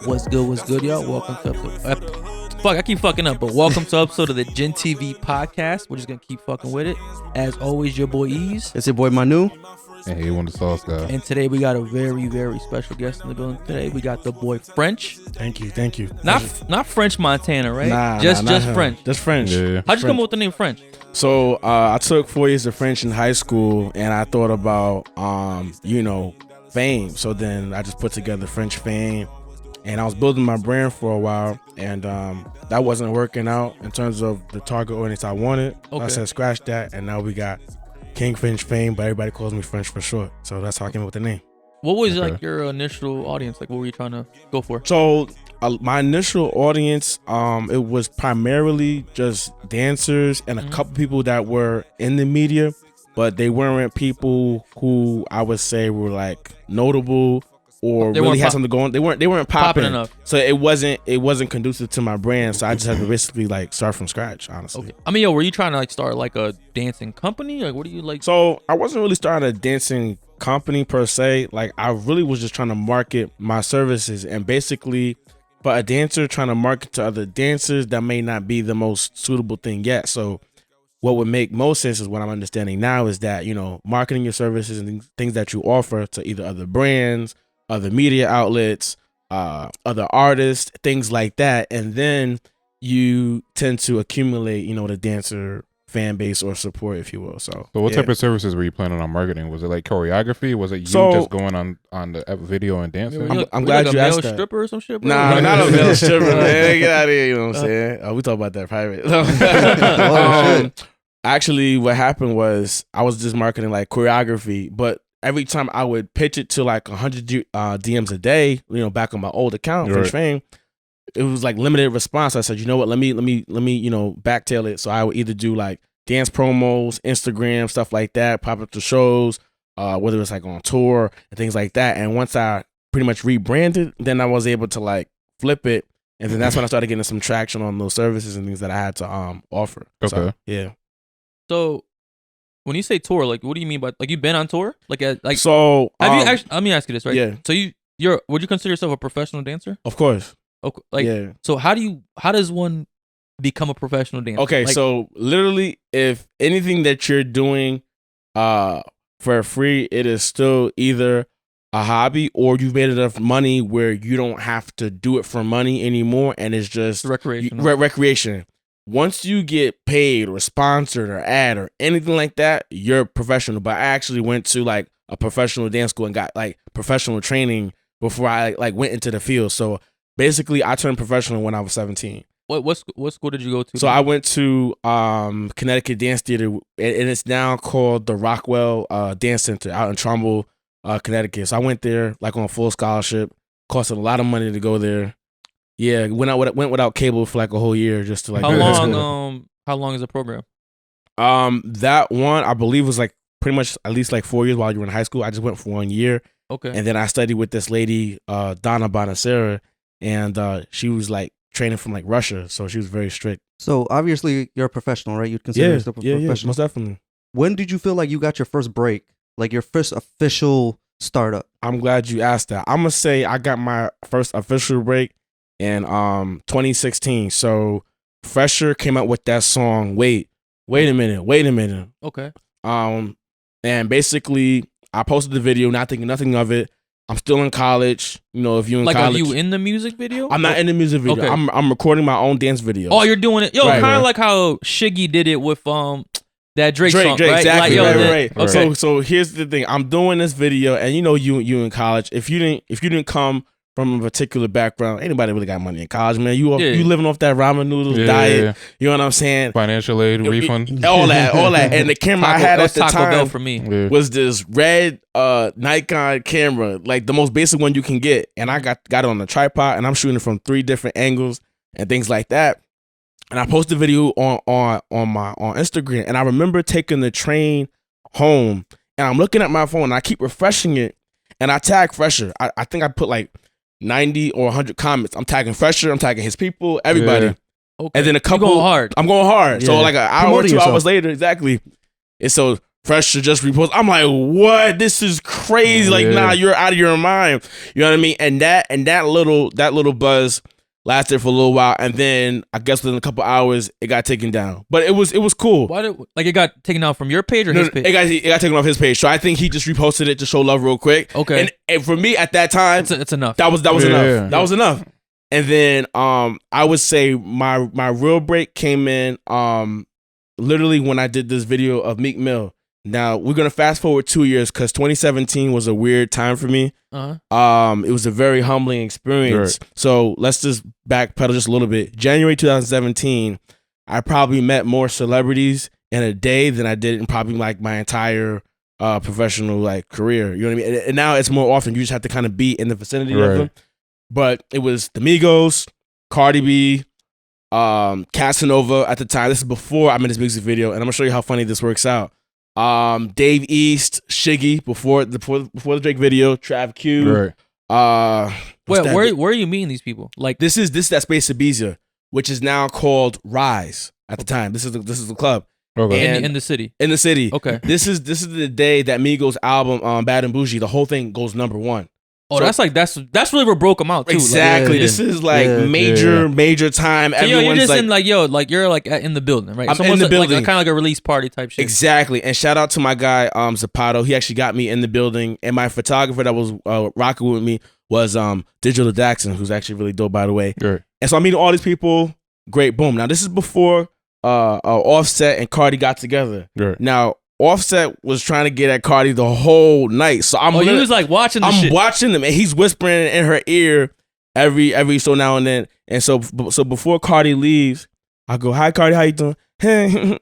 What's good, y'all? Welcome to fuck, I keep fucking up, but welcome to episode of the Gintvpodcast. We're just gonna keep fucking with it. As always, your boy Eazy. It's your boy Manu. And A1DasauceGod. And today we got a very, very special guest in the building. Today we got the boy French. Thank you. Not French Montana, right? Nah, just him. French. Just French. Yeah. How'd you come up with the name French? So I took 4 years of French in high school, and I thought about fame. So then I just put together KingFrenchFame, and I was building my brand for a while, and that wasn't working out in terms of the target audience I wanted. Okay. I said scratch that, and now we got KingFrenchFame, but everybody calls me French for short. So that's how I came up with the name. What was like your initial audience? Like, what were you trying to go for? So my initial audience, it was primarily just dancers and a couple people that were in the media, but they weren't people who I would say were like notable or really had something going. They weren't popping enough. So it wasn't conducive to my brand. So I just had to basically like start from scratch, honestly. Okay. I mean, were you trying to like start like a dancing company? Like, what do you like? So I wasn't really starting a dancing company per se. Like, I really was just trying to market my services, and basically for a dancer trying to market to other dancers, that may not be the most suitable thing yet. So what would make most sense is what I'm understanding now is that, marketing your services and things that you offer to either other brands, other media outlets, other artists, things like that. And then you tend to accumulate, the dancer fan base or support, if you will. So what type of services were you planning on marketing? Was it like choreography? Was it you just going on the video and dancing? I'm glad you asked that. Stripper or some shit, bro? Nah, not a male stripper, man. Get out of here, you know what I'm saying? We talk about that private. Actually, what happened was I was just marketing like choreography, but every time I would pitch it to like 100 DMs a day, back on my old account, KingFrenchFame, it was like limited response. I said, you know what, let me backtail it. So I would either do like dance promos, Instagram, stuff like that, pop up to shows, whether it's like on tour and things like that. And once I pretty much rebranded, then I was able to like flip it. And then that's when I started getting some traction on those services and things that I had to offer. Okay. So, yeah. So when you say tour, like, what do you mean by, like, you've been on tour? So have you actually, let me ask you this, right? Yeah. So would you consider yourself a professional dancer? Of course. Okay. Like, yeah. So how does one become a professional dancer? Okay. Like, so literally, if anything that you're doing for free, it is still either a hobby or you've made enough money where you don't have to do it for money anymore. And it's just recreation. Once you get paid or sponsored or ad or anything like that, you're professional. But I actually went to like a professional dance school and got like professional training before I like went into the field. So basically, I turned professional when I was 17. What school did you go to? So I went to Connecticut Dance Theater, and it's now called the Rockwell Dance Center out in Trumbull, Connecticut. So I went there like on a full scholarship. Costed a lot of money to go there. Yeah, went without cable for like a whole year just to like. How long is the program? That one I believe was like pretty much at least like 4 years while you were in high school. I just went for 1 year. Okay. And then I studied with this lady, Donna Bonacera, and she was like training from like Russia, so she was very strict. So obviously you're a professional, right? You'd consider yourself a professional. Yeah, most definitely. When did you feel like you got your first break, like your first official startup? I'm glad you asked that. I'm gonna say I got my first official break in 2016. So Fresher came out with that song. Wait a minute. Okay. And basically I posted the video, not thinking nothing of it. I'm still in college. If you're in like, college, are you in the music video? I'm not in the music video. Okay. I'm recording my own dance video. Oh, you're doing it, Right, kind of like how Shiggy did it with that Drake song, right? Exactly. Like, right. Okay. So here's the thing. I'm doing this video, and you in college. If you didn't come from a particular background, anybody really got money in college, man. You living off that ramen noodles diet. Yeah. You know what I'm saying? Financial aid, refund. All that. And the camera I had at the Taco Bell time for me was this red Nikon camera, like the most basic one you can get. And I got it on the tripod, and I'm shooting from 3 different angles and things like that. And I posted a video on Instagram, and I remember taking the train home, and I'm looking at my phone, and I keep refreshing it, and I tag Fresher. I think I put like 90 or 100 comments. I'm tagging Fresher, I'm tagging his people, everybody. Okay. And then a couple. You're going hard. I'm going hard. Yeah. So like an hour or 2 yourself. hours later, exactly. And so Fresher just repost. I'm like, what? This is crazy. Like, nah, you're out of your mind. You know what I mean? And that little buzz lasted for a little while, and then I guess within a couple hours it got taken down. But it was cool. Why did it got taken down from your page or his page? It got taken off his page. So I think he just reposted it to show love real quick. Okay. And for me at that time, it's enough. That was enough. That was enough. And then I would say my real break came in literally when I did this video of Meek Mill. Now we're gonna fast forward 2 years because 2017 was a weird time for me. It was a very humbling experience. Right. So let's just backpedal just a little bit. January 2017, I probably met more celebrities in a day than I did in probably like my entire professional like career. You know what I mean? And now it's more often. You just have to kind of be in the vicinity of them. But it was the Migos, Cardi B, Casanova at the time. This is before I made this music video, and I'm gonna show you how funny this works out. Dave East, Shiggy before the Drake video, Trav Q. Right. Where are you meeting these people? Like this is that space of Ibiza, which is now called Rise at the time. This is the club. Okay. In the city. In the city. Okay. This is the day that Migos album Bad and Bougie, the whole thing goes #1. Oh, so, that's really what broke them out too. Exactly. Like, this is like major time. So everyone's you're just like, you're in the building, right? I'm in the building, kind of like a release party type shit. Exactly. And shout out to my guy Zapato. He actually got me in the building, and my photographer that was rocking with me was Digital Daxon, who's actually really dope, by the way. Right. And so I'm meeting all these people. Great, boom. Now this is before Offset and Cardi got together. Right. Now Offset was trying to get at Cardi the whole night. So he was like watching the shit. I'm watching them, and he's whispering in her ear every so now and then. And so before Cardi leaves, I go, "Hi Cardi, how you doing?"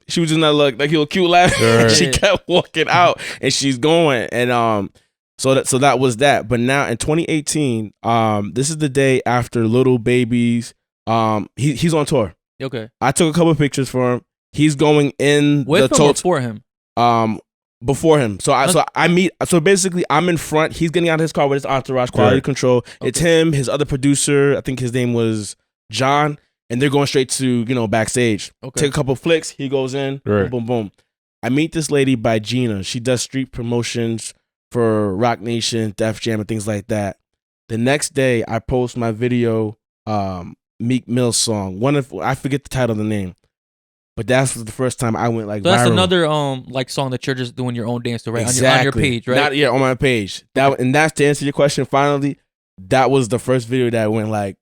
She was just not like a little cute laugh. Right. She kept walking out, and she's going. And so that was that. But now in 2018, this is the day after Lil Baby's he's on tour. Okay. I took a couple of pictures for him. He's going in with him or for him? Before him. So basically I'm in front. He's getting out of his car with his entourage, quality control. Okay. It's him, his other producer, I think his name was John, and they're going straight to, backstage. Okay. Take a couple flicks, he goes in, boom, boom, boom. I meet this lady by Gina. She does street promotions for Rock Nation, Def Jam, and things like that. The next day I post my video, Meek Mill song. I forget the title of the name. But that's the first time I went like viral. That's another song that you're just doing your own dance to, right? Exactly. On your page, right? On my page. And that's to answer your question. Finally, that was the first video that went like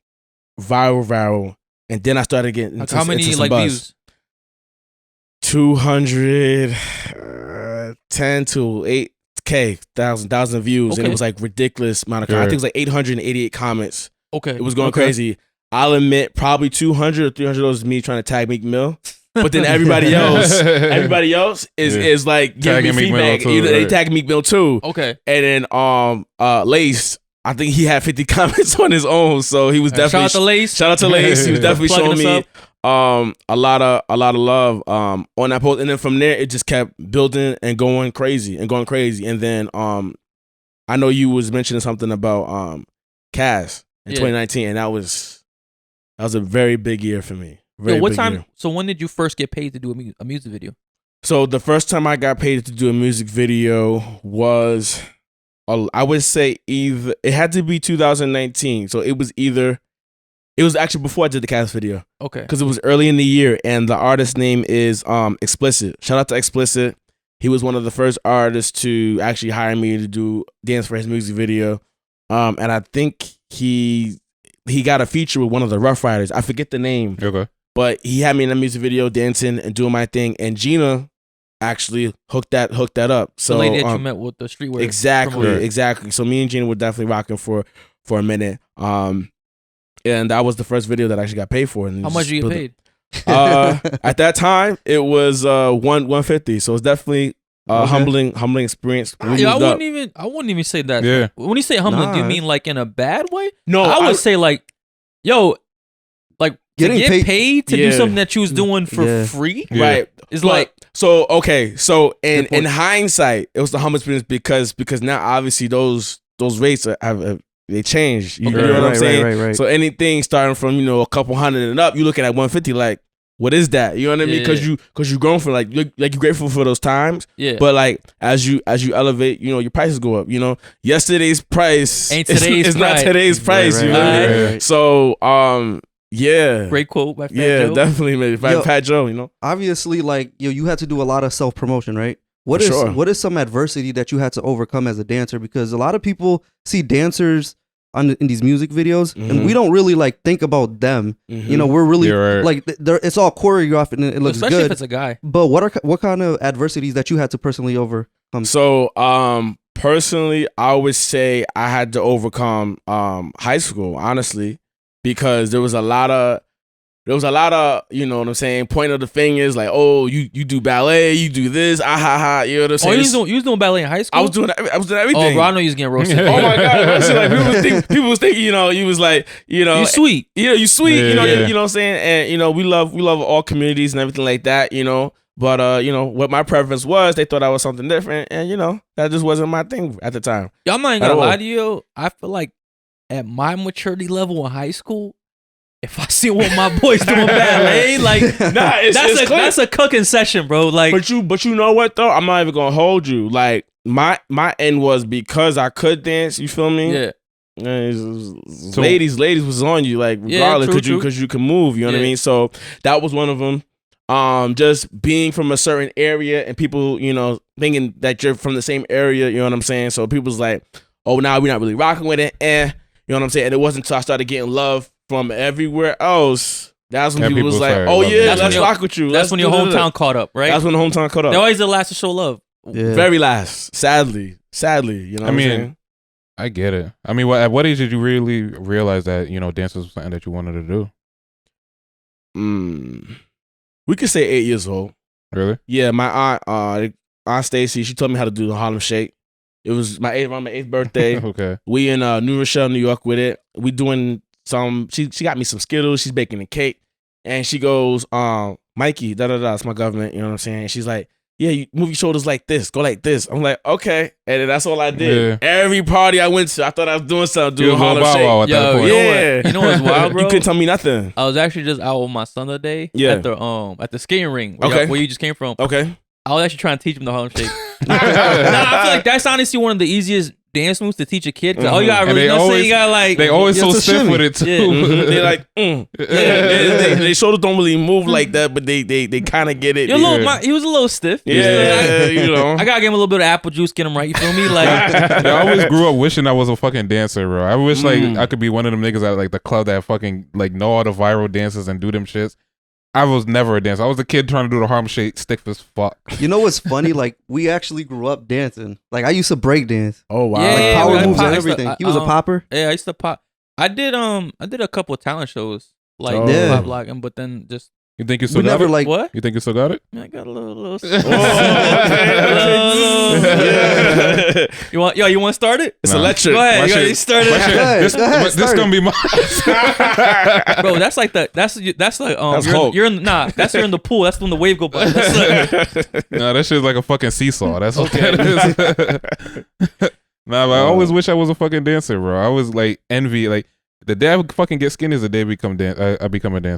viral, and then I started getting into how many into some buzz. Views? 210 to 8,000 views, and it was like ridiculous amount of. I think it was like 888 comments. Okay, it was going crazy. I'll admit, probably 200 or 300 of those is me trying to tag Meek Mill. But then everybody else is like giving me feedback. They tag Meek Mill too. Okay. And then Lace, I think he had 50 comments on his own, so he was definitely shout out to Lace. Shout out to Lace. He was definitely showing me a lot of love on that post. And then from there, it just kept building and going crazy. And then I know you was mentioning something about Cass in 2019, and that was a very big year for me. What time? Year. So when did you first get paid to do a music video? So the first time I got paid to do a music video was, I would say it had to be 2019. So it was actually before I did the Cass video. Okay. Because it was early in the year, and the artist's name is Explicit. Shout out to Explicit. He was one of the first artists to actually hire me to do dance for his music video. And I think he got a feature with one of the Rough Riders. I forget the name. Okay. But he had me in a music video dancing and doing my thing, and Gina actually hooked that up. So the lady that you met with the streetwear. Exactly. So me and Gina were definitely rocking for a minute. And that was the first video that I actually got paid for. And how much did you get paid? At that time, it was $150. So it's definitely humbling experience. I wouldn't even say that. Yeah. When you say humbling, do you mean like in a bad way? No, I would say like, yo, like to get paid to do something that you was doing for free, right? It's like so. Okay, so in hindsight, it was the humble experience because now obviously those rates they changed. You know what I'm saying? Right. So anything starting from a couple hundred and up, you looking at 150 like, what is that? You know what I mean? Yeah. Because you're grown for like you're grateful for those times. Yeah. But like as you elevate, you know, your prices go up. You know, yesterday's price Ain't today's is price. not today's price. Right, You know what I mean? right. So yeah. Great quote by Fat Yeah, Joe. definitely, man. Yo. Fat Joe, you know. Obviously, like you had to do a lot of self promotion, right? For sure. What is some adversity that you had to overcome as a dancer? Because a lot of people see dancers in these music videos, and we don't really like think about them. You know, we're really like it's all choreographed and it looks Especially good. if it's a guy. But what kind of adversities that you had to personally overcome? So personally, I would say I had to overcome high school, honestly, because there was a lot of, you know what I'm saying, point of the fingers, like, oh, you do ballet, you do this, you know what I'm saying? You was doing ballet in high school? I was doing everything. Oh, bro, I know you was getting roasted. Oh my God. So like, people was thinking, you know, you was like, you know. You sweet. You sweet, you know, Yeah. you know what I'm saying? And, you know, we love all communities and everything like that, you know. But, you know, what my preference was, they thought I was something different. And, you know, that just wasn't my thing at the time. Yo, I'm not even At gonna all. lie to you. I feel like at my maturity level in high school, if I see what my boys doing ballet, like Nah, it's clear. that's a cooking session, bro. Like, But you know what though? I'm not even gonna hold you. Like my end was because I could dance. You feel me? yeah, So, ladies was on you. Like regardless, true. because you can move. You know what I Yeah. mean? So that was one of them. Just being from a certain area and people, you know, thinking that you're from the same area. You know what I'm saying? So people's like, oh, now we're not really rocking with it. You know what I'm saying? And it wasn't until I started getting love from everywhere else. That's when people was like, started oh loving yeah, it. let's rock with you. that's when your hometown caught up, right? That's when the hometown caught up. They always the last to show love. Yeah. Very last. Sadly. You know what I I'm mean, saying? I get it. I mean, at what age did you really realize that, you know, dance was something that you wanted to do? We could say 8 years old. Really? Yeah, my aunt Stacy, she told me how to do the Harlem Shake. It was around my 8th birthday. Okay. We in New Rochelle, New York with it. We doing she got me some Skittles, she's baking a cake, and she goes, Mikey, it's my government, you know what I'm saying? And she's like, yeah, you move your shoulders like this, go like this. I'm like, okay. And then that's all I did. Yeah. Every party I went to, I thought I was doing something, You doing was on Harlem Bow Wow Shake. at that Yo, point. Yeah. You know what's wild, bro? You couldn't tell me nothing. I was actually just out with my son the day Yeah. at the skating ring where, Okay. where you just came from. Okay. I was actually trying to teach him the Harlem Shake. Nah, I feel like that's honestly one of the easiest dance moves to teach a kid. 'Cause all you gotta And really they know, so always- you gotta like. They always Yeah, so it's a stiff shimmy. with it too. Yeah. They like, They shoulders don't really move like that, but they kind of get it. He was a little stiff. Yeah, you know. I gotta give him a little bit of apple juice, get him right. You feel me? Like, I always grew up wishing I was a fucking dancer, bro. I wish like I could be one of them niggas at like the club that fucking like know all the viral dances and do them shits. I was never a dancer. I was a kid trying to do the Harlem Shake stiff as fuck. You know what's funny? Like we actually grew up dancing. Like I used to break dance. Oh wow. Yeah, Like power I moves pop- and I used to- everything. He was a popper. yeah, I used to pop. I did a couple of talent shows like Oh. Yeah. pop blocking, but then just You think you still We got never it? like what? You think you still got it? I got a little. Oh, okay. You want to start it? It's Nah. electric. Go ahead. My You shit- start it. my shit- Go ahead, this go ahead, this start gonna be mine. Bro, that's like that's like That's you're in the pool. That's when the wave go by. That's like, Nah, that shit's like a fucking seesaw. That's what that is. Nah, but I always wish I was a fucking dancer, bro. I was like envy, like the day I fucking get skinny is the day I become a dancer.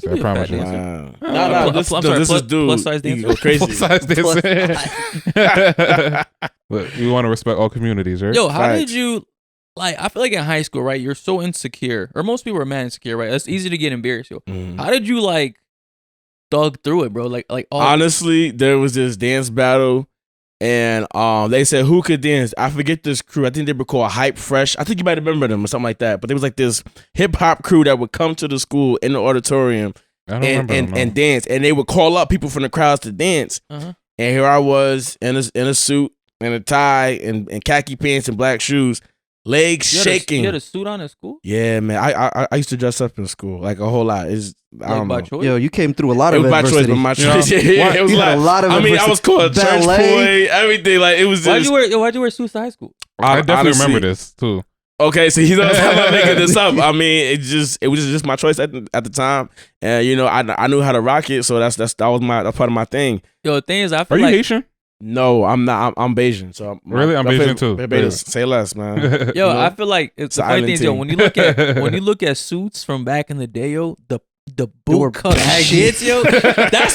You I be a promise fat you. dancer. Wow. I'm sorry, This is dude. plus size You dancer? go crazy. Full size dancer. But we want to respect all communities, right? yo, how Facts. did you like? I feel like in high school, right? You're so insecure, or most people are mad insecure, right? It's easy to get embarrassed. Yo, Mhm. how did you like thug through it, bro? Like all Honestly, there was this dance battle, and they said who could dance. I forget this crew. I think they were called Hype Fresh. I think you might remember them or something like that. But there was like this hip hop crew that would come to the school in the auditorium I don't remember. and dance, and they would call up people from the crowds to dance. Uh-huh. And here I was in a suit and a tie and khaki pants and black shoes, legs shaking. You had a suit on at school? Yeah, man. I used to dress up in school like a whole lot. I don't by know. choice? yo, you came through a lot It of was my choice, adversity. but my You know? choice. Yeah, it was You had like a lot of I mean, I was called a church ballet. boy, everything. Like it was Why'd just. you wear suits to high school? I definitely honestly- remember this too. Okay, so he's not making this up. I mean, it was just my choice at the time, and you know, I knew how to rock it, so that was that's part of my thing. Yo, the thing is, I Are feel you like Haitian? No, I'm not. I'm Bayesian. So Really? I'm Bayesian too. Really? Say less, man. yo, you know? I feel like it's the an funny island thing, yo. team. When you look at suits from back in the day, yo, the bootcut shits, yo. That's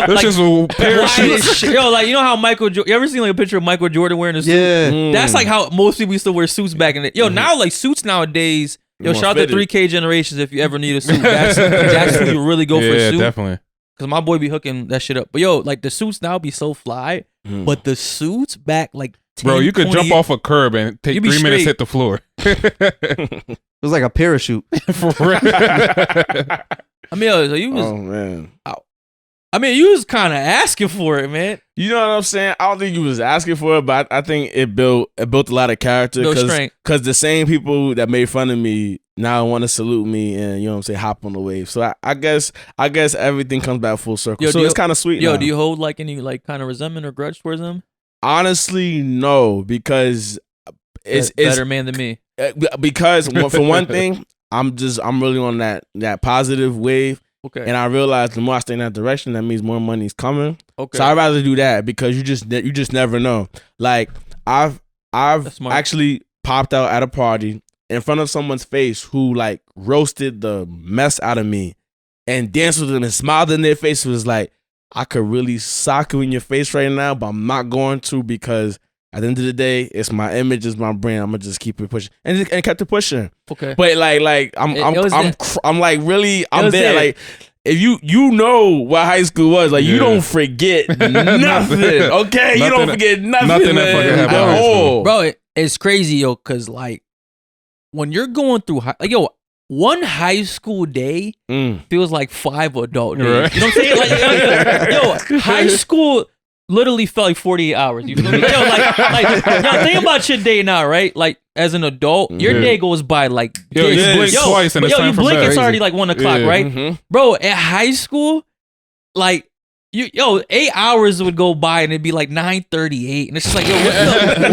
This is a parachute. Yo, like you know how you ever seen like a picture of Michael Jordan wearing a suit? Yeah. That's like how most people used to wear suits back in the Yo, now like suits nowadays. Yo, shout out to 3K generations if you ever need a suit. That's who you really go for a suit. Yeah, definitely. Cause my boy be hooking that shit up. But yo, like the suits now be so fly, but the suits back like 10, bro, you could 20 jump off a curb and take 3 minutes hit the floor. It was like a parachute. For real. I mean, yo, so you was. Oh man. I mean, you was kind of asking for it, man. You know what I'm saying? I don't think you was asking for it, but I think it built a lot of character. Because the same people that made fun of me now want to salute me and, you know what I'm saying, hop on the wave. So I guess everything comes back full circle. Yo, so it's kind of sweet. Yo, now. do you hold like any like kind of resentment or grudge towards them? Honestly, no, because it's better man than me. Because for one thing, I'm really on that positive wave. Okay. And I realized the more I stay in that direction, that means more money's coming. Okay. So I'd rather do that because you just never know. Like I've actually popped out at a party in front of someone's face who like roasted the mess out of me and danced with them and smiled in their face. It was like, I could really sock you in your face right now, but I'm not going to because at the end of the day, it's my image, it's my brand. I'm gonna just keep it pushing and kept it pushing. Okay. But like I'm like really I'm there. Like if you know what high school was, like you don't forget nothing. Okay, you don't forget nothing that fucking happened at all, bro. It's crazy, yo, because like when you're going through one high school day feels like 5 adult days. Right. You know what I'm saying? Like, yo, high school literally felt like 48 hours. You feel me? Yo, yo, think about your day now, right? Like as an adult, your day goes by like you blink twice and it's time you for blink, bed. it's already like 1 o'clock, right? Mm-hmm. Bro, at high school, like 8 hours would go by and it'd be like 9:38, and it's just like, yo,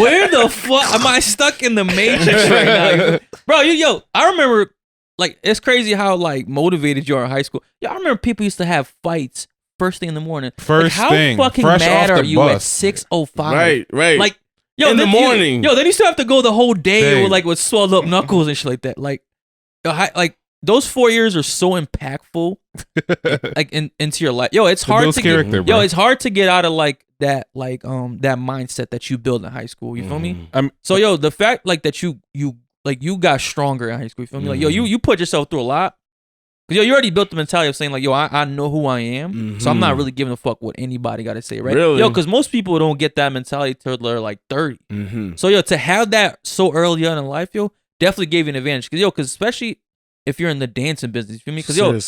where the fuck am I stuck in the matrix right now? Bro, I remember, like, it's crazy how like motivated you are in high school. Yo, I remember people used to have fights first thing in the morning. How fucking mad are you at 6:05? Right. Like, in the morning. Then you still have to go the whole day with swelled up knuckles and shit like that. Like, those 4 years are so impactful, like into your life. Yo, it's hard to get. Yo, it's hard to get out of like that mindset that you build in high school. You feel me? So yo, the fact like that you got stronger in high school. You feel me? Like yo, you put yourself through a lot. Cause yo, you already built the mentality of saying like, yo, I know who I am, so I'm not really giving a fuck what anybody got to say, right? Really? Yo, because most people don't get that mentality till they're like 30. So yo, to have that so early on in life, yo, definitely gave you an advantage. Cause especially if you're in the dancing business, you feel me? Cause yo,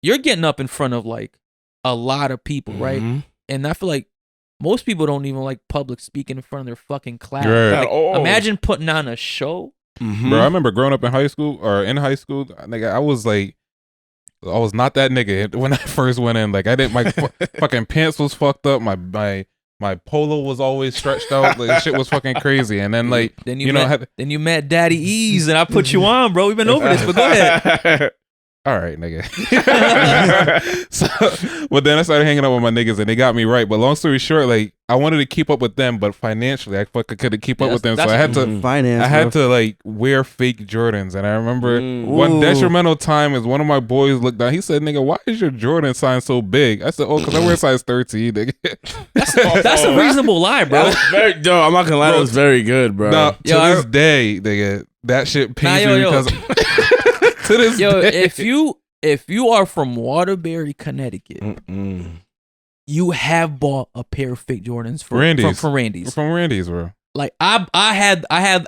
you're getting up in front of like a lot of people, right? And I feel like most people don't even like public speaking in front of their fucking class. Right. Like, imagine putting on a show. Bro, I remember growing up in high school, nigga, I was not that nigga when I first went in. Like I didn't, my fucking pants was fucked up. My polo was always stretched out. Like shit was fucking crazy. And then like then you met Daddy Eazy and I put you on, bro. We've been over this, but go ahead. All right, nigga. But then I started hanging out with my niggas and they got me right. But long story short, like I wanted to keep up with them, but financially I fucking couldn't keep up with them. So I had to like wear fake Jordans. And I remember one detrimental time is one of my boys looked down. He said, "Nigga, why is your Jordan sign so big?" I said, "Oh, because I wear size 13, nigga." That's a reasonable lie, bro. I'm not gonna lie, that was very good, bro. No, to this day, nigga, that shit pains me because to this day. If you are from Waterbury, Connecticut, you have bought a pair of fake Jordans from Randy's. From Randy's, bro. Like I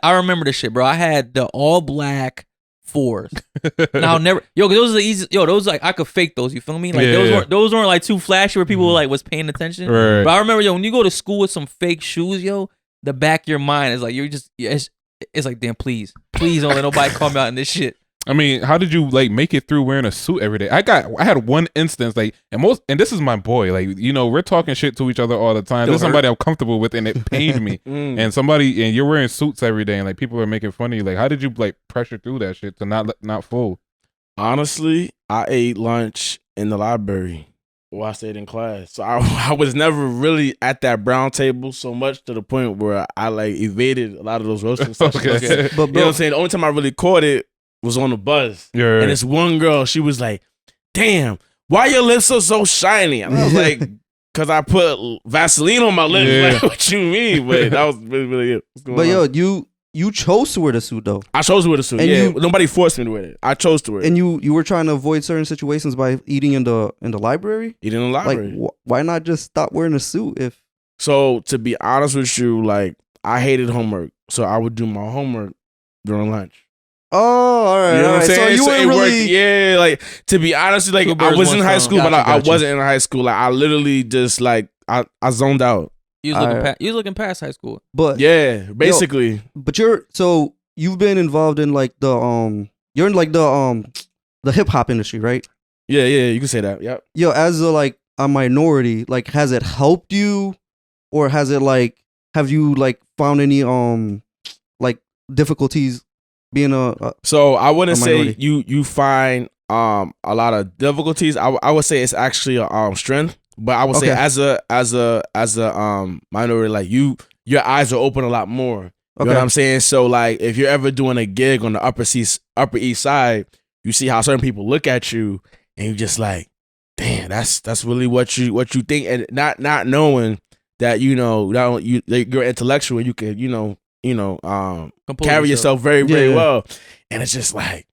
remember this shit, bro. I had the all black 4s. Now never those are the easy those like I could fake those, you feel me? Like those weren't like too flashy where people like was paying attention. Right. But I remember when you go to school with some fake shoes, the back of your mind is like you're just it's like, damn, please don't let nobody call me out in this shit. I mean, how did you like make it through wearing a suit every day? I had one instance like, and this is my boy. Like, we're talking shit to each other all the time. This is somebody I'm comfortable with, and it pained me. And you're wearing suits every day, and like people are making fun of you. Like, how did you like pressure through that shit to not fold? Honestly, I ate lunch in the library while I stayed in class, so I was never really at that brown table so much to the point where I like evaded a lot of those roasting sessions. Okay. But you know what I'm saying? The only time I really caught it was on the buzz. Yeah. And this one girl, she was like, damn, why your lips are so shiny? And I was like, because I put Vaseline on my lips. Yeah. Like, what you mean? But that was really it. But yo, you chose to wear the suit though. I chose to wear the suit. And nobody forced me to wear it. I chose to wear it. And you were trying to avoid certain situations by eating in the library. Eating in the library. Like, why not just stop wearing a suit? So to be honest with you, like I hated homework, so I would do my homework during lunch. Oh, all right. You know what I'm saying? So you weren't really. Yeah, like to be honest, like I was in high school, but I wasn't in high school. Like I literally just like I zoned out. You was looking past high school. But yeah, basically. But you've been involved in like you're in like the hip hop industry, right? Yeah, you can say that. Yep. Yo, as a minority, like has it helped you, or has it like have you like found any like difficulties being So I wouldn't say you find a lot of difficulties. I would say it's actually a strength. But I would say as a minority, like your eyes are open a lot more. You know what I'm saying? So like if you're ever doing a gig on the Upper East Side, you see how certain people look at you, and you just like, damn, that's really what you think, and not knowing that you're intellectual and you can carry yourself very very well, and it's just like,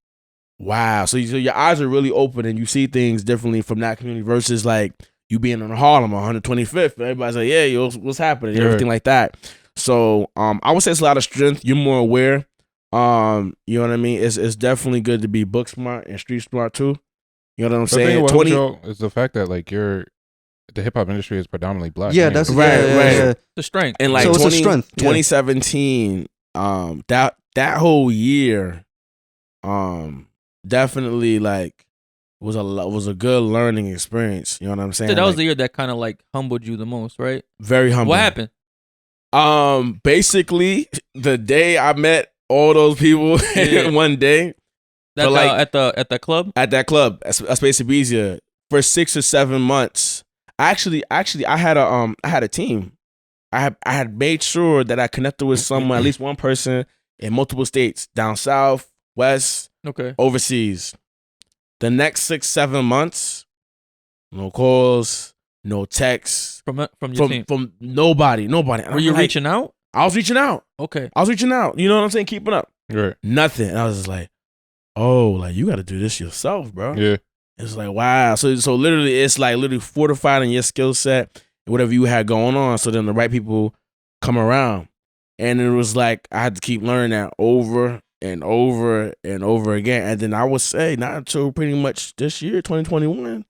wow. So your eyes are really open and you see things differently from that community versus like you being in Harlem on 125th, and everybody's like, yeah, yo, what's happening? And everything like that. So I would say it's a lot of strength. You're more aware. You know what I mean? It's definitely good to be book smart and street smart too. You know what I'm saying? 20 is the fact that like the hip hop industry is predominantly black. Yeah, anyway. that's right. The strength. And like so it's a strength. 2017, that whole year, definitely like was a good learning experience. You know what I'm saying? So that was the year that kind of like humbled you the most, right? Very humble. What happened? Basically, the day I met all those people in one day. At the club? At that club, at Space Eazy, for 6 or 7 months. Actually, I had a team. I had made sure that I connected with someone, at least one person in multiple states, down south, west, overseas. The next 6-7 months, no calls, no texts from your team, from nobody. Were you reaching out? I was reaching out. Okay, I was reaching out. You know what I'm saying? Keeping up. Right. Nothing. And I was just like, oh, like you got to do this yourself, bro. Yeah. It's like, wow. So literally, it's like literally fortifying your skill set and whatever you had going on. So then the right people come around, and it was like I had to keep learning that over and over and over again. And then I would say not until pretty much this year, 2021,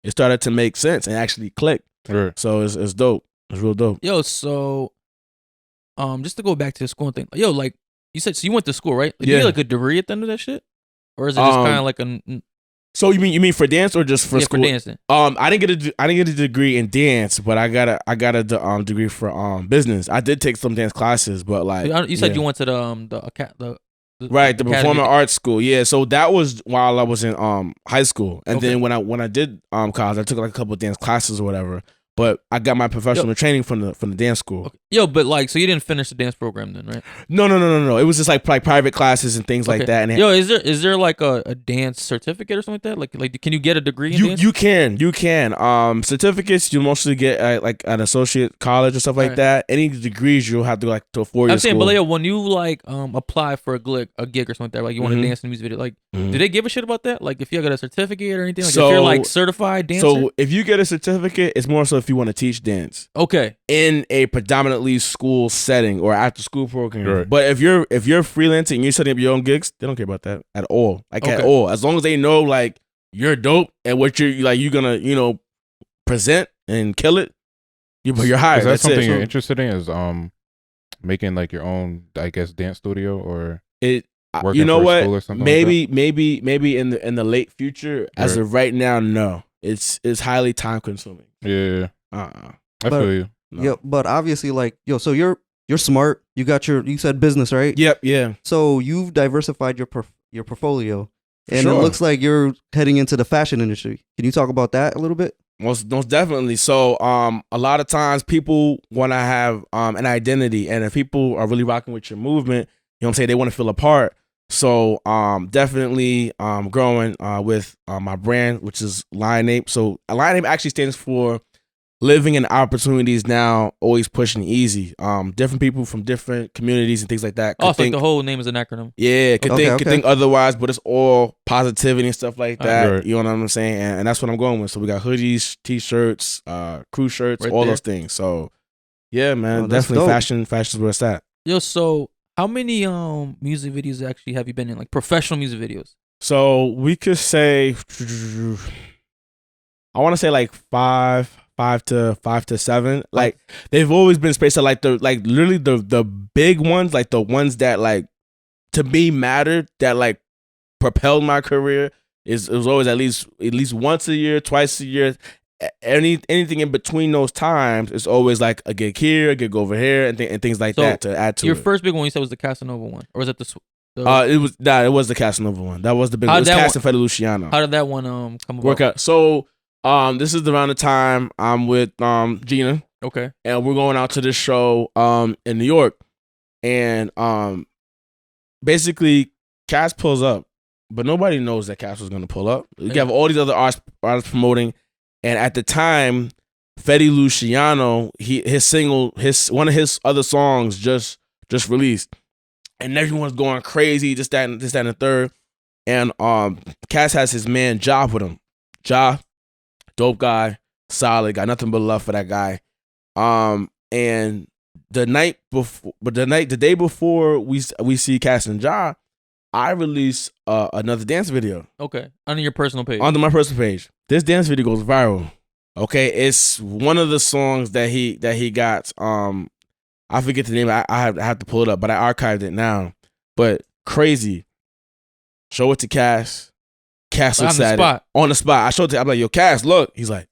it started to make sense and actually click. Right. So it's dope. It's real dope. Yo, so just to go back to the school thing. Yo, like you said, so you went to school, right? Like, you get like a degree at the end of that shit? Or is it just kind of like a... So you mean for dance or just for school? For dancing. I didn't get a degree in dance, but I got a degree for business. I did take some dance classes, but like you said you went to the performing arts school. Yeah, so that was while I was in high school, and then when I did college, I took like a couple of dance classes or whatever. But I got my professional training from the dance school. Okay. Yo, but like, so you didn't finish the dance program then, right? No. It was just like private classes and things like that. And yo, is there like a dance certificate or something like that? Like, can you get a degree in dance? You can. Certificates you mostly get at like an associate college or stuff like that. Any degrees you'll have to go like to a 4-year school. I'm saying, but yo, when you like apply for a gig or something like that, like you want to dance in a music video, like do they give a shit about that? Like if you got a certificate or anything, like if you're like certified dancer. So if you get a certificate, it's more so if you want to teach dance. Okay. In a predominantly school setting or after school program. Right. But if you're freelancing and you're setting up your own gigs, they don't care about that at all. Like at all. As long as they know like you're dope and what you're gonna, present and kill it, you're hired. Is that something you're so, interested in? Is making like your own, I guess, dance studio or working you know for what? School or something maybe in the late future. As of right now, no. It's highly time consuming. Yeah. I feel you. No. Yeah, but obviously, like, so you're smart. You got you said business, right? Yep, yeah. So you've diversified your portfolio, and it looks like you're heading into the fashion industry. Can you talk about that a little bit? Most definitely. So, a lot of times people want to have an identity, and if people are really rocking with your movement, you know what I'm saying, they want to feel a part. So definitely growing with my brand, which is Lion Ape. So Lion Ape actually stands for living in opportunities now, always pushing easy. Different people from different communities and things like that. Oh, so like the whole name is an acronym. Yeah, could think otherwise, but it's all positivity and stuff like that. Right. You know what I'm saying? And that's what I'm going with. So we got hoodies, t-shirts, crew shirts, all those things. So yeah, man, definitely fashion is where it's at. Yo, so how many music videos actually have you been in? Like professional music videos? So we could say, I want to say like five to seven. Like they've always been spaced out literally the big ones, like the ones that like to me mattered, that like propelled my career. It was always at least once a year, twice a year. Anything in between those times is always like a gig here, a gig over here, and things like that to add to your it. first big one you said was the Casanova one, or was it the it was the Casanova one. That was the big one. It was Cass and Fede Luciano. How did that one come about? Work out. So this is around the time I'm with Gina. Okay. And we're going out to this show in New York. And basically Cass pulls up, but nobody knows that Cass was gonna pull up. You have all these other artists promoting, and at the time, Fede Luciano, one of his other songs just released. And everyone's going crazy, this, that, and the third. And Cass has his man Ja with him. Ja, dope guy, solid, got nothing but love for that guy. And the day before we see Cass and Ja, I released another dance video. Okay, under your personal page. Under my personal page. This dance video goes viral. Okay, it's one of the songs that he got. I forget the name. I have to pull it up, but I archived it now. But crazy. Show it to Cass. Cass looks at it. On the spot. I showed it. I'm like, yo, Cass, look. He's like,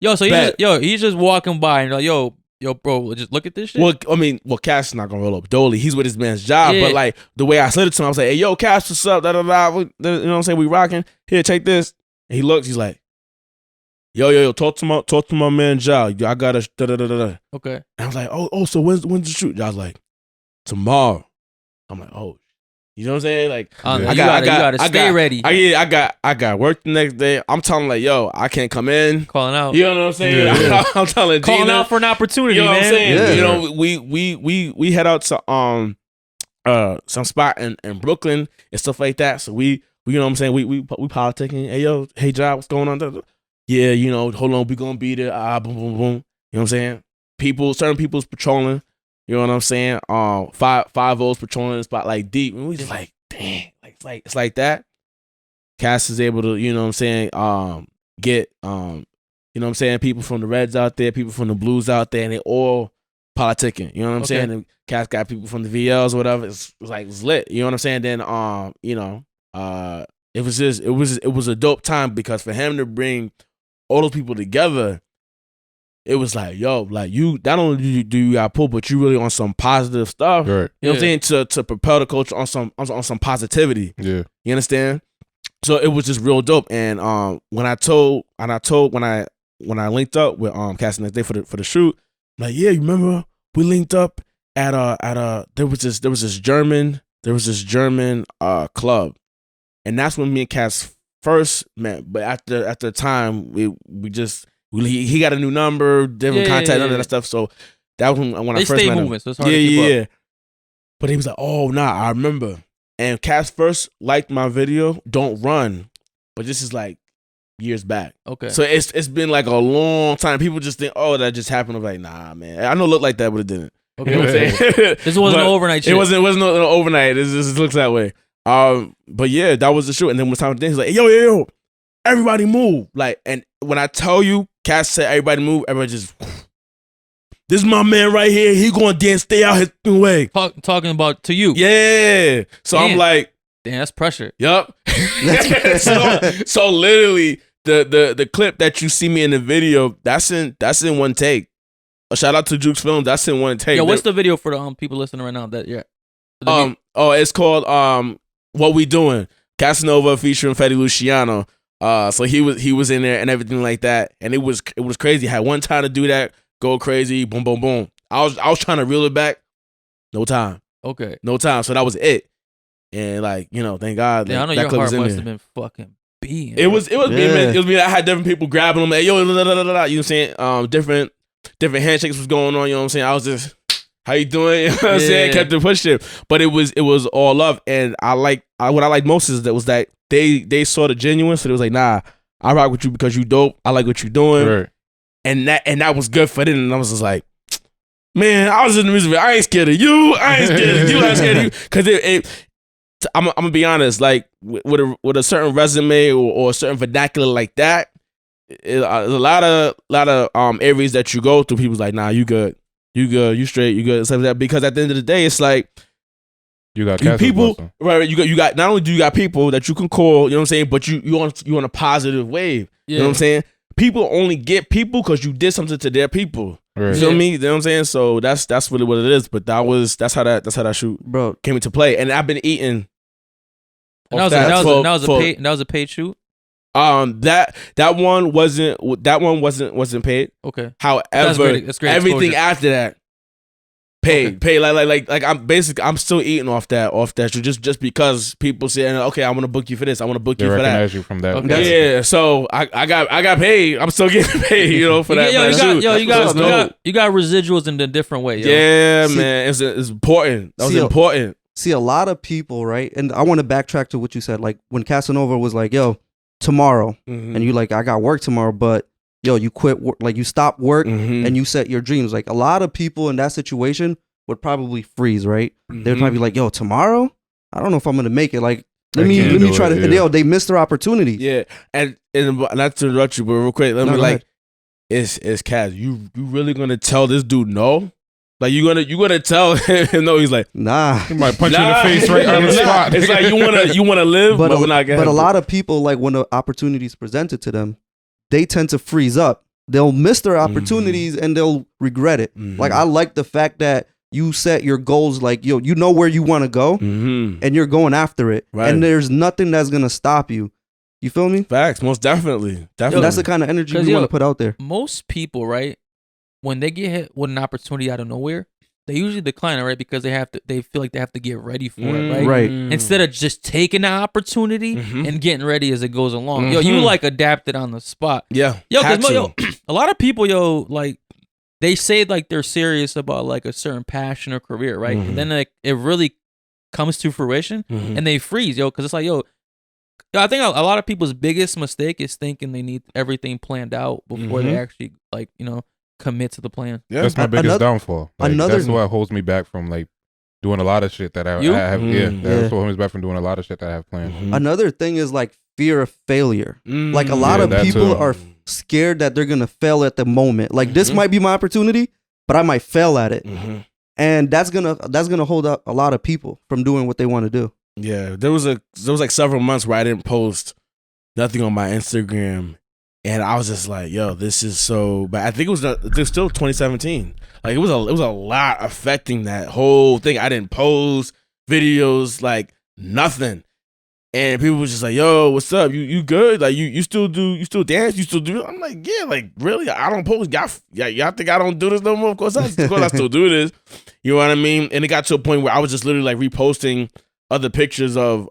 yo, so he's just walking by and like, yo, bro, just look at this shit. Well, Cass is not gonna roll up Dolly. He's with his man's job. Yeah. But like the way I slid it to him, I was like, hey, yo, Cass, what's up? Da, da, da. You know what I'm saying? We rocking. Here, take this. And he looks. He's like, yo, talk to my man Ja. I gotta da da da da. Okay. And I was like, oh, so when's the shoot? Ja was like, tomorrow. I'm like, oh, you know what I'm saying? Like, you gotta stay ready. I got work the next day. I'm telling like, yo, I can't come in. Calling out. You know what I'm saying? Yeah. I'm telling calling Gina, out for an opportunity. You know man. what I'm saying? Yeah. You know, we head out to some spot in Brooklyn and stuff like that. So we you know what I'm saying? We politicking. Hey Ja, what's going on? Yeah, you know, hold on, we gonna be there. Boom, boom, boom. You know what I'm saying? Certain people's patrolling. You know what I'm saying? 5-0's patrolling the spot like deep. And we just like, dang, it's like that. Cass is able to, you know what I'm saying, get you know what I'm saying, people from the Reds out there, people from the Blues out there, and they all politicking. You know what I'm saying? And Cass got people from the VLs or whatever. It's lit. You know what I'm saying? Then you know, it was a dope time because for him to bring all those people together, it was like, yo, like you, not only do you got pull, but you really on some positive stuff. Right. You know what I'm saying? To propel the culture on some positivity. Yeah. You understand? So it was just real dope. And when I linked up with Cass the next day for the shoot, I'm like, yeah, you remember we linked up at there was this German club. And that's when me and Cass first met. But after the time he got a new number, different contact, none of that stuff. So that was when I first met him. So it's hard to keep up. But he was like, oh, nah, I remember. And Cass first liked my video, Don't Run. But this is like years back. Okay. So it's been like a long time. People just think, oh, that just happened. I'm like, nah, man. I know it looked like that, but it didn't. Okay. You know what I'm saying? This wasn't an overnight shit. It wasn't no overnight. It just looks that way. But yeah, that was the shoot. And then when time he's like, yo, everybody move. Like, and when I tell you, Cass said everybody move, everybody just, this is my man right here. He gonna dance, stay out his way. Talking about to you. Yeah. So damn. I'm like, damn, that's pressure. Yup. so literally the clip that you see me in the video, that's in one take. A shout out to Juke's Film. That's in one take. Yo, what's the video for the people listening right now? It's called What We Doing. Casanova featuring Fede Luciano. So he was in there and everything like that, and it was crazy. I had one time to do that, go crazy, boom, boom, boom. I was trying to reel it back, no time. Okay, no time. So that was it. and like thank God. Yeah, like, I know that your clip heart was in must there. have been fucking beating. It was me, man. Yeah. It was me. I had different people grabbing them. Like, yo, you know what I'm saying? Different handshakes was going on. You know what I'm saying? I was just, how you doing? You know what I'm saying? Kept it pushing, but it was all love. And what I liked most is that they saw the genuine. So it was like, nah, I rock with you because you dope. I like what you're doing, Right. and that was good for them. And I was just like, man, I was in the music. I ain't scared of you. I ain't scared of you. I ain't scared of you. Because I'm gonna be honest, like with a certain resume or a certain vernacular like that, there's a lot of areas that you go through. People's like, nah, you good, you straight, you good, stuff like that. Because at the end of the day, it's like you got people, right? You got not only do you got people that you can call, you know what I'm saying, but you on a positive wave. You know what I'm saying? People only get people because you did something to their people. Right. You feel me? You know what I'm saying? So that's really what it is. But that's how that shoot came into play. And I've been eating. And that was a paid shoot. That one wasn't paid. Okay. However, that's great everything exposure. after that paid. Like I'm still eating off that shoot just because people saying, okay, I want to book you for this, I want to book you for that. Recognize you from that. Okay. Yeah, so I got paid. I'm still getting paid, for that. You got residuals in a different way. Yo. Yeah, man, it's important. That was important. See, a lot of people, right? And I want to backtrack to what you said. Like when Casanova was like, yo, tomorrow, and you like, I got work tomorrow, but yo, you quit, like you stop work and you set your dreams. Like a lot of people in that situation would probably freeze, right? They'd probably be like, yo, tomorrow? I don't know if I'm going to make it. Like, let me try to, yo, they missed their opportunity. Yeah. And not to interrupt you, but real quick, let me like, it's Kaz, you really going to tell this dude no? Like you gonna tell him no? He's like, nah. He might punch you in the face right on the spot. It's like you wanna live, but we're not gonna. But a lot of people, like when the opportunity is presented to them, they tend to freeze up. They'll miss their opportunities and they'll regret it. Like I like the fact that you set your goals. Like yo, you know where you want to go, and you're going after it. Right. And there's nothing that's gonna stop you. You feel me? Facts, most definitely. Yo, that's the kind of energy you want to put out there. Most people, right? When they get hit with an opportunity out of nowhere, they usually decline it, right? Because they feel like they have to get ready for it, right? Right. Instead of just taking the opportunity and getting ready as it goes along. Yo, you like adapted on the spot. Yeah. Yo, because a lot of people, like they say like they're serious about like a certain passion or career, right? And then like it really comes to fruition and they freeze, because it's like, I think a lot of people's biggest mistake is thinking they need everything planned out before they actually like, commit to the plan. Yeah. That's my biggest downfall. Like, that's what holds me back from like doing a lot of shit that I have. That's what holds me back from doing a lot of shit that I have planned. Another thing is like fear of failure. Like a lot of people are scared that they're gonna fail at the moment. Like this might be my opportunity, but I might fail at it, and that's gonna hold up a lot of people from doing what they want to do. Yeah, there was like several months where I didn't post nothing on my Instagram. And I was just like, yo, this is so bad. I think it was still 2017. Like it was a lot affecting that whole thing. I didn't post videos, like nothing. And people were just like, yo, what's up? You good? Like you still dance? You still do? I'm like, yeah, like really? I don't post. Y'all think I don't do this no more? Of course I still do this. You know what I mean? And it got to a point where I was just literally like reposting other pictures of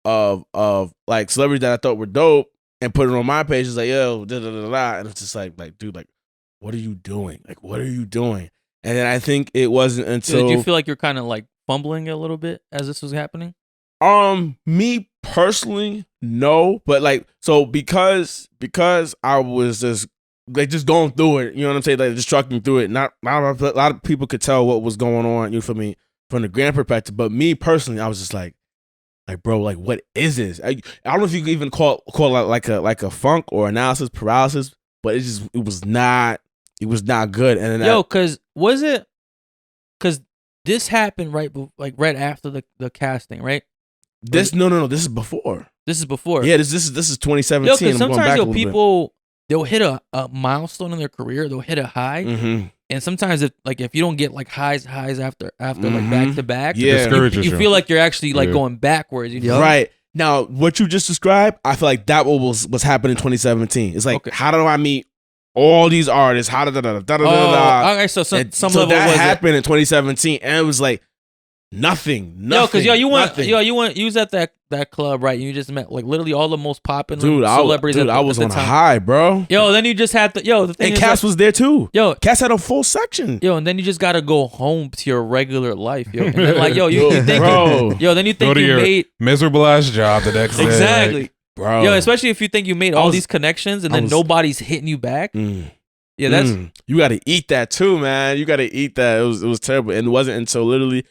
like celebrities that I thought were dope. And put it on my page. It's like, yo, and it's just like, dude, like, what are you doing? Like, what are you doing? And then I think it wasn't until. Did you feel like you're kind of like fumbling a little bit as this was happening? Me personally, no. But like, so because I was just going through it. You know what I'm saying? Like just trucking through it. Not a lot of people could tell what was going on. You feel me? From the grand perspective. But me personally, I was just like, bro, like, what is this? I don't know if you could even call it like a funk or analysis paralysis, but it was not good. And then because this happened right after the casting, right? No, this is before. This is before. Yeah, this is 2017. Yo, because sometimes people they'll hit a milestone in their career, they'll hit a high, and sometimes if you don't get like highs after like back to back, you feel like you're actually like going backwards. Right now, what you just described, I feel like that was happening in 2017. It's like, how do I meet all these artists? How okay, so some level that was happened in 2017, and it was like Nothing. Because you was at that club, right? You just met like literally all the most popular celebrities. I was on high, bro. Then you just had to. The thing and is, Cass was there too. Cass had a full section. And then you just gotta go home to your regular life, And then, like, you think, bro. Then you think you made miserable ass job the next day. Exactly, bro. Especially if you think you made all these connections and then nobody's hitting you back. That's you got to eat that too, man. You got to eat that. It was terrible, and it wasn't until literally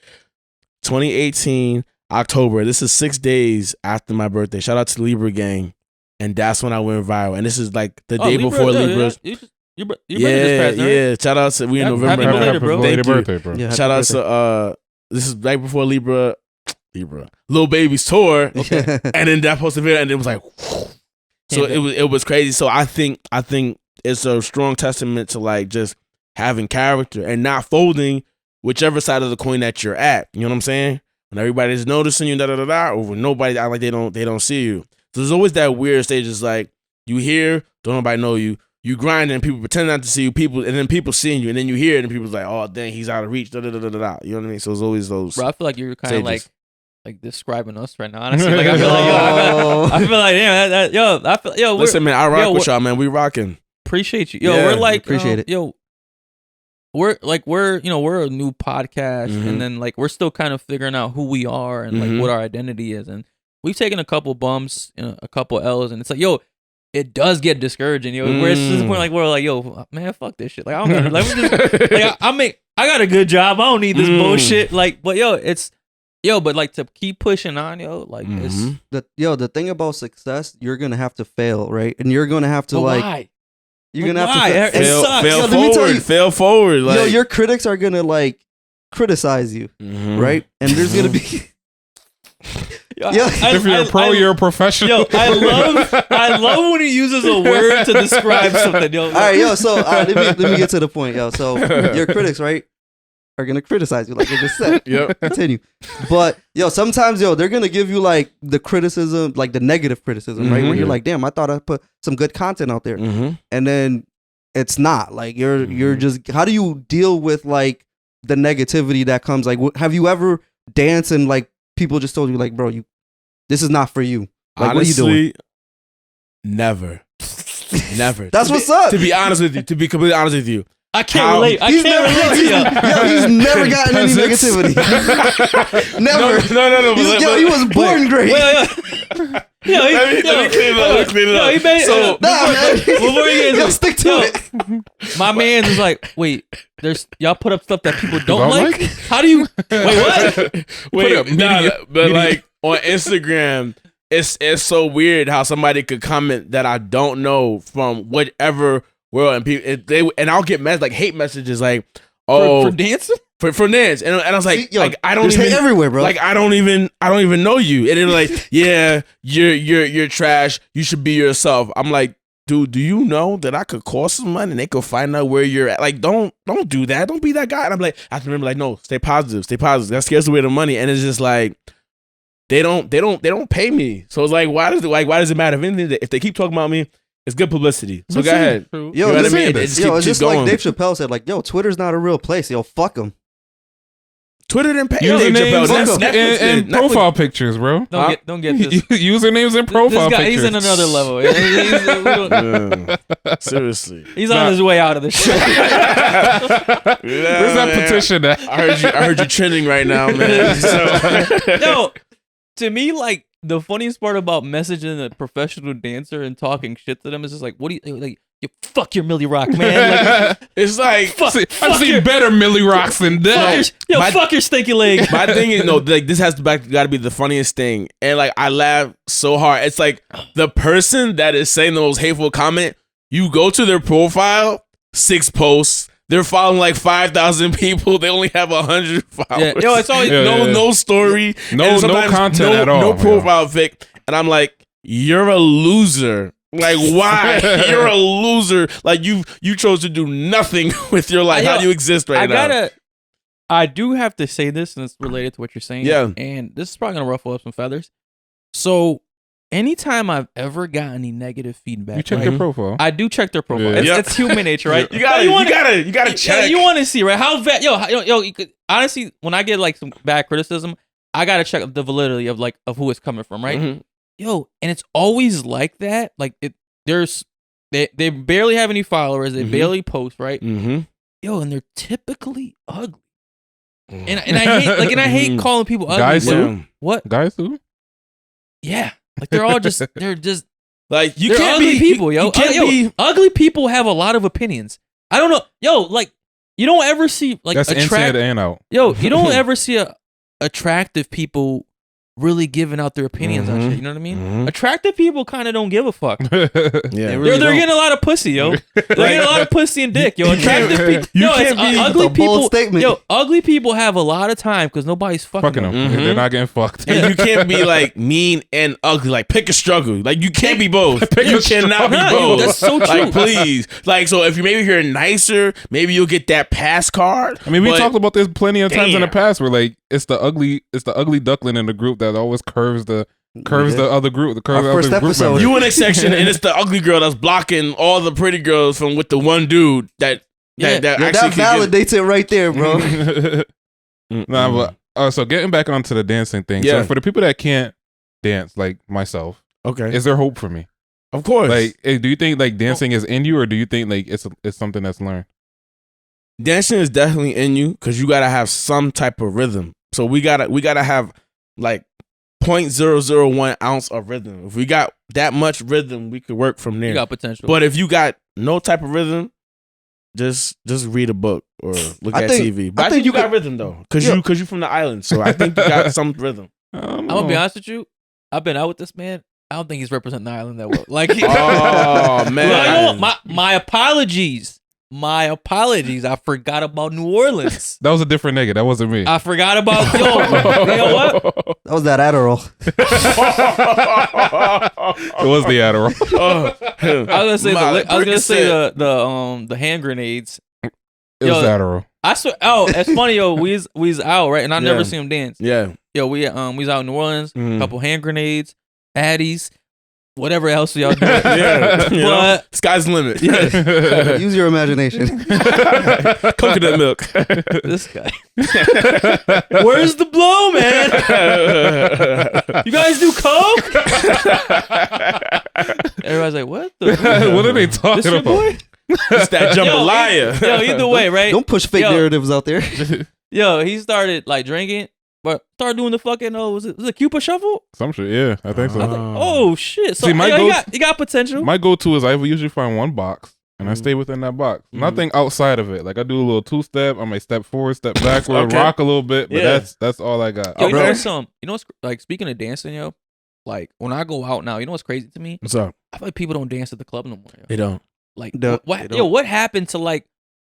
2018 October. This is 6 days after my birthday. Shout out to Libra Gang, and that's when I went viral. And this is like the day before Libras. Your birthday just passed, right? Yeah. Shout out to in November. Happy belated, bro. Thank you. Birthday, bro. Yeah, shout out to this is right before Libra, Lil Baby's tour, okay. And then that posted video, and it was like, so it was crazy. So I think it's a strong testament to like just having character and not folding whichever side of the coin that you're at. You know what I'm saying? When everybody's noticing you, or when nobody act like they don't see you. So there's always that weird stage. It's like you hear, don't nobody know you. You grind and people pretend not to see you, and then people seeing you, and then you hear it, and people's like, "Oh, dang, he's out of reach." You know what I mean? So it's always those. Bro, I feel like you're kind of like describing us right now. Honestly, like I feel like, damn, I feel, listen, man, I rock with y'all, man. We rocking. Appreciate you, we're like, appreciate it, We're a new podcast, and then like we're still kind of figuring out who we are and like what our identity is, and we've taken a couple bumps, a couple L's, and it's like, it does get discouraging, Where it's just the point, like we're like, man, fuck this shit. Like I don't know, I got a good job. I don't need this bullshit. Like, but but like to keep pushing on, it's the thing about success, you're gonna have to fail, right? And you're gonna have to why? You're gonna have to fail forward. Like, your critics are gonna like criticize you, right? And there's gonna be. If you're a pro, you're a professional. I love when he uses a word to describe something. All right, so let me get to the point, So your critics, right, are gonna criticize you, like I just said. Yep. Continue. But sometimes they're gonna give you like the criticism, like the negative criticism, right? Where you're like, damn, I thought I put some good content out there, and then it's not. Like you're just. How do you deal with like the negativity that comes? Like, have you ever danced and like people just told you like, bro, this is not for you? Like, honestly, what are you doing? Never. That's what's up. To be honest with you, to be completely honest with you. I can't relate. I can't relate to you. He's never gotten any negativity. Never. No. He was born great. Let me clean it up. He made so, before you get stick to it. My man is like, wait, y'all put up stuff that people don't like? How do you wait, but like on Instagram, it's so weird how somebody could comment that I don't know from whatever world, and people and I'll get like hate messages like, for dancing, for dance, and I was like, I don't even everywhere, bro. Like I don't even know you, and they're like, yeah, you're trash. You should be yourself. I'm like, dude, do you know that I could call someone and they could find out where you're at? Like, don't do that. Don't be that guy. And I'm like, I have to remember, like, no, stay positive. That scares away the money, and it's just like. They don't pay me, so it's like why does it matter if they keep talking about me? It's good publicity. So go ahead. It's just like Dave Chappelle said, like, Twitter's not a real place. Fuck them. Twitter didn't pay Dave Chappelle. And profile pictures, bro. Don't get this. Usernames and profile pictures. He's in another level. Seriously. He's on his way out of the show. Where's that petition at? I heard you trending right now, man. No, to me, like, the funniest part about messaging a professional dancer and talking shit to them is just like, what do you like? You fuck your Millie Rock, man. Like, it's like I've seen better Millie Rocks than that. Fuck your stinky leg. My thing is, like this has got to be the funniest thing, and like I laugh so hard. It's like the person that is saying the most hateful comment. You go to their profile, 6 posts. They're following like 5,000 people. They only have 100 followers. Yeah. It's always no story, no content at all, no profile pic. And I'm like, you're a loser. Like, why? You're a loser. Like you chose to do nothing with your life. How do you exist right now? I do have to say this, and it's related to what you're saying. Yeah. And this is probably gonna ruffle up some feathers. So anytime I've ever gotten any negative feedback, you check their profile. I do check their profile. It's human nature, right? You gotta check. You want to see, right? How you could, honestly, when I get like some bad criticism, I gotta check the validity of who it's coming from, right? Mm-hmm. And it's always like that. Like they barely have any followers. They barely post, right? Mm-hmm. And they're typically ugly. And I hate calling people ugly. Guys too? What? Guys too? Yeah. Like they're just like you they're can't ugly be people, yo. You can't be ugly people have a lot of opinions. I don't know. Like you don't ever see like that's inside and out. You don't ever see attractive people really giving out their opinions on shit. You know what I mean? Mm-hmm. Attractive people kind of don't give a fuck. Yeah, they're getting a lot of pussy, yo. They're getting a lot of pussy and dick, yo. Attractive people, ugly people. Ugly people have a lot of time because nobody's fucking them. Mm-hmm. They're not getting fucked. And you can't be like mean and ugly. Like pick a struggle. Like you can't be both. You cannot be both. That's so true. Like please. Like so, if you're nicer, maybe you'll get that pass card. I mean, we talked about this plenty of times in the past where like it's the ugly duckling in the group that always curves the other group. The other group member. You in a section and it's the ugly girl that's blocking all the pretty girls from with the one dude that validates it right there, bro. Nah, but so getting back onto the dancing thing. Yeah. So for the people that can't dance, like myself, okay, is there hope for me? Of course. Like, do you think like dancing is in you, or do you think like it's something that's learned? Dancing is definitely in you because you gotta have some type of rhythm. So we gotta have like 0.001 ounce of rhythm. If we got that much rhythm, we could work from there. You got potential. But if you got no type of rhythm, just read a book or look at TV. But I think you got rhythm though, because you from the island. So I think you got some rhythm. I'm gonna be honest with you. I've been out with this man. I don't think he's representing the island that well. Like, oh man, my apologies. My apologies. I forgot about New Orleans. That was a different nigga. That wasn't me. I forgot about you know what? That was that Adderall. It was the Adderall. I was gonna say the hand grenades. It was Adderall. I swear. Oh, it's funny, yo. We's out, right? And I never seen him dance. Yeah. Yo, we was out in New Orleans. A couple hand grenades, baddies. Whatever else y'all do. But sky's the limit. Yeah. Use your imagination. Coconut milk. This guy. Where's the blow, man? You guys do coke? Everybody's like, what? What are they talking this your about? Boy? It's that jambalaya. Yo, either way, right? Don't push fake narratives out there. Yo, he started like drinking. But start doing the fucking was it Cupid shuffle? Some shit, yeah, I think so. I was like, oh shit! So see, you got potential. My go-to is I usually find one box and I stay within that box. Nothing outside of it. Like I do a little 2-step. I might step forward, step backward, rock a little bit, but that's all I got. Yo, you know what's like speaking of dancing, yo. Like when I go out now, you know what's crazy to me? What's up? I feel like people don't dance at the club no more. Yo. They don't. Like what happened to like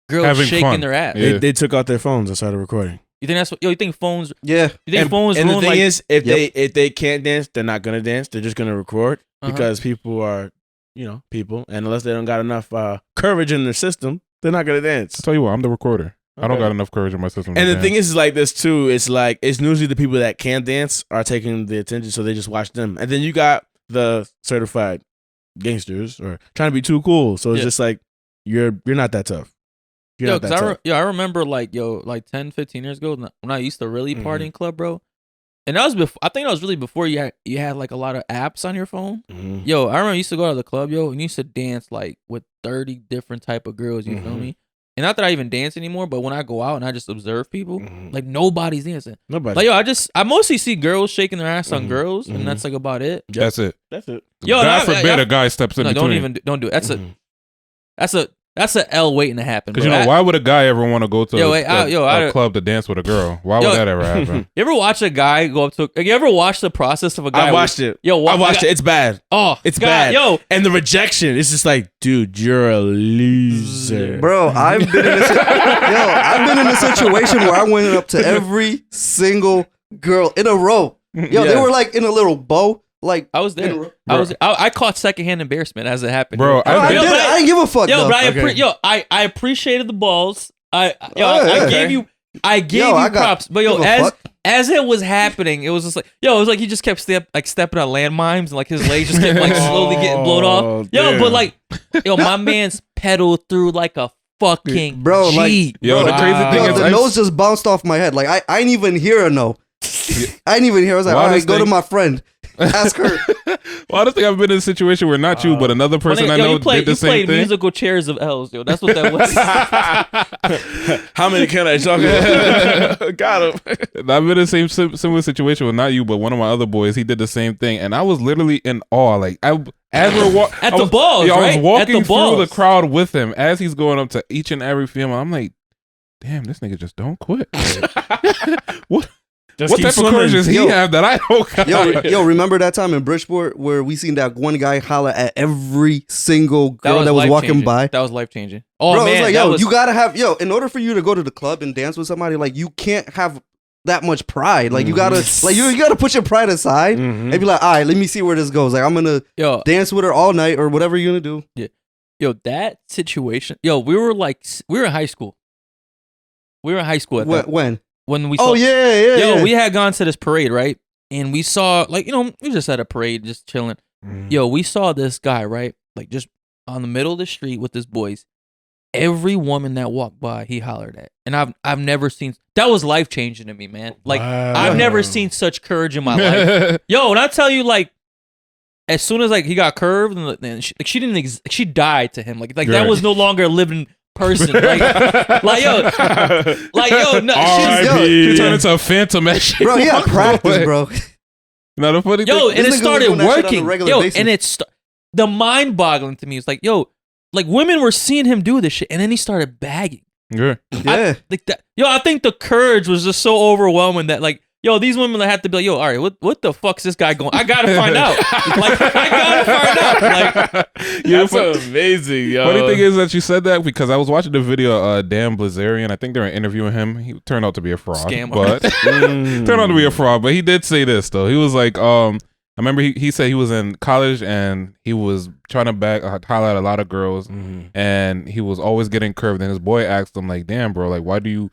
girls having shaking fun. their ass? Yeah. They took out their phones and started recording. You think that's what? Yo, you think phones? Yeah. You think phones? And the thing is, if they can't dance, they're not gonna dance. They're just gonna record because people are, people, and unless they don't got enough courage in their system, they're not gonna dance. I'll tell you what, I'm the recorder. Okay. I don't got enough courage in my system. And the thing is like this too. It's like it's usually the people that can dance are taking the attention, so they just watch them. And then you got the certified gangsters or trying to be too cool. So it's just like you're not that tough. Yo, cause I remember like 10, 15 years ago when I used to really party in club, bro. And that was before. I think that was really before you had like a lot of apps on your phone. Yo, I remember I used to go to the club, yo, and you used to dance like with 30 different type of girls. You feel me? And not that I even dance anymore, but when I go out and I just observe people, like nobody's dancing. Nobody. Like yo, I mostly see girls shaking their ass on girls, and that's like about it. That's it. Yo, God forbid a guy steps in between. Don't do it. That's a L waiting to happen. Because why would a guy ever want to go to a club to dance with a girl? Why would that ever happen? You ever watch a guy go up to? You ever watch the process of a guy? I watched it. I watched it. It's bad. Oh, it's bad. Yo, and the rejection. It's just like, dude, you're a loser, bro. I've been in a situation where I went up to every single girl in a row. They were like in a little bow. Like I was there. I caught secondhand embarrassment as it happened. Bro, I didn't give a fuck. Yo, but I appreciated the balls. I gave you props. But as it was happening, it was just like, it was like he just kept stepping on landmines and like his legs just kept like slowly getting blown off. But like, my man's pedaled through like a fucking bro. Jeep. Like, the crazy thing is, the nose just bounced off my head. Like I didn't even hear a no. I didn't even hear. I was like, all right, go to my friend. Ask her. Well, I don't think I've been in a situation where not you, but another person I know did the same thing. Musical chairs of L's, yo. That's what that was. How many can I talk about? Got him. I've been in the same similar situation with not you, but one of my other boys. He did the same thing, and I was literally in awe. Like as we're walking at the balls, right? I was walking through the crowd with him as he's going up to each and every female. I'm like, damn, this nigga just don't quit. What? What type of courage does he have that I don't got? Yo, remember that time in Bridgeport where we seen that one guy holler at every single girl that was walking by? That was life changing. Oh, bro, man, it was like, you gotta have, in order for you to go to the club and dance with somebody, like you can't have that much pride. Like you gotta, like you gotta put your pride aside and be like, all right, let me see where this goes. Like I'm gonna dance with her all night or whatever you're gonna do. Yeah. Yo, that situation. Yo, we were in high school. We were in high school at that. When we saw, we had gone to this parade, right? And we saw, like, we just at a parade, just chilling. Yo, we saw this guy, right? Like, just on the middle of the street with his boys. Every woman that walked by, he hollered at. And I've never seen, that was life changing to me, man. Like, I've never seen such courage in my life. Yo, and I tell you, like, as soon as like he got curved, and she died to him. Like that was no longer a living person. Like yo, no, she turned into a phantom. Bro, yeah, practice, bro. Not a funny thing. Yo, and it started working. Yo, and it's the mind-boggling to me. It's like, yo, like women were seeing him do this shit, and then he started bagging. Yeah. I think the courage was just so overwhelming that like, yo, these women have to be like, yo, all right, what the fuck's this guy going? I gotta find out. That's amazing, yo. Funny thing is that you said that because I was watching the video of Dan Blazarian. I think they were interviewing him. He turned out to be a fraud. But turned out to be a fraud. But he did say this though. He was like, I remember he said he was in college and he was trying to highlight a lot of girls, and he was always getting curved. And his boy asked him like, damn, bro, like why do you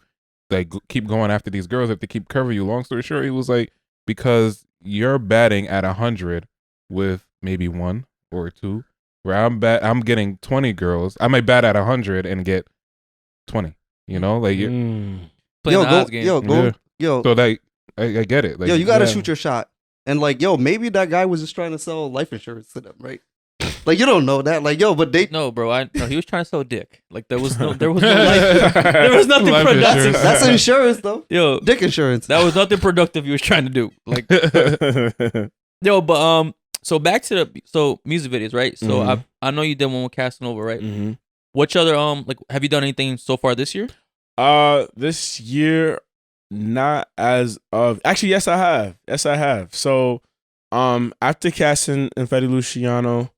like keep going after these girls if they keep curving you? Long story short, he was like, because you're batting at 100 with maybe 1 or 2, where I'm getting 20 girls. I might bat at 100 and get 20. You know, like playing the odds game. So that I get it. Like, you gotta shoot your shot. And like, maybe that guy was just trying to sell life insurance to them, right? Like you don't know that, like but they bro. He was trying to sell dick. Like there was no life, there was nothing productive. That's insurance though. Yo, dick insurance. That was nothing productive he was trying to do. Like, but so back to the music videos, right? So I know you did one with Casanova, right? Which other like have you done anything so far this year? This year, not as of actually. Yes, I have. So, after casting and Fede Luciano,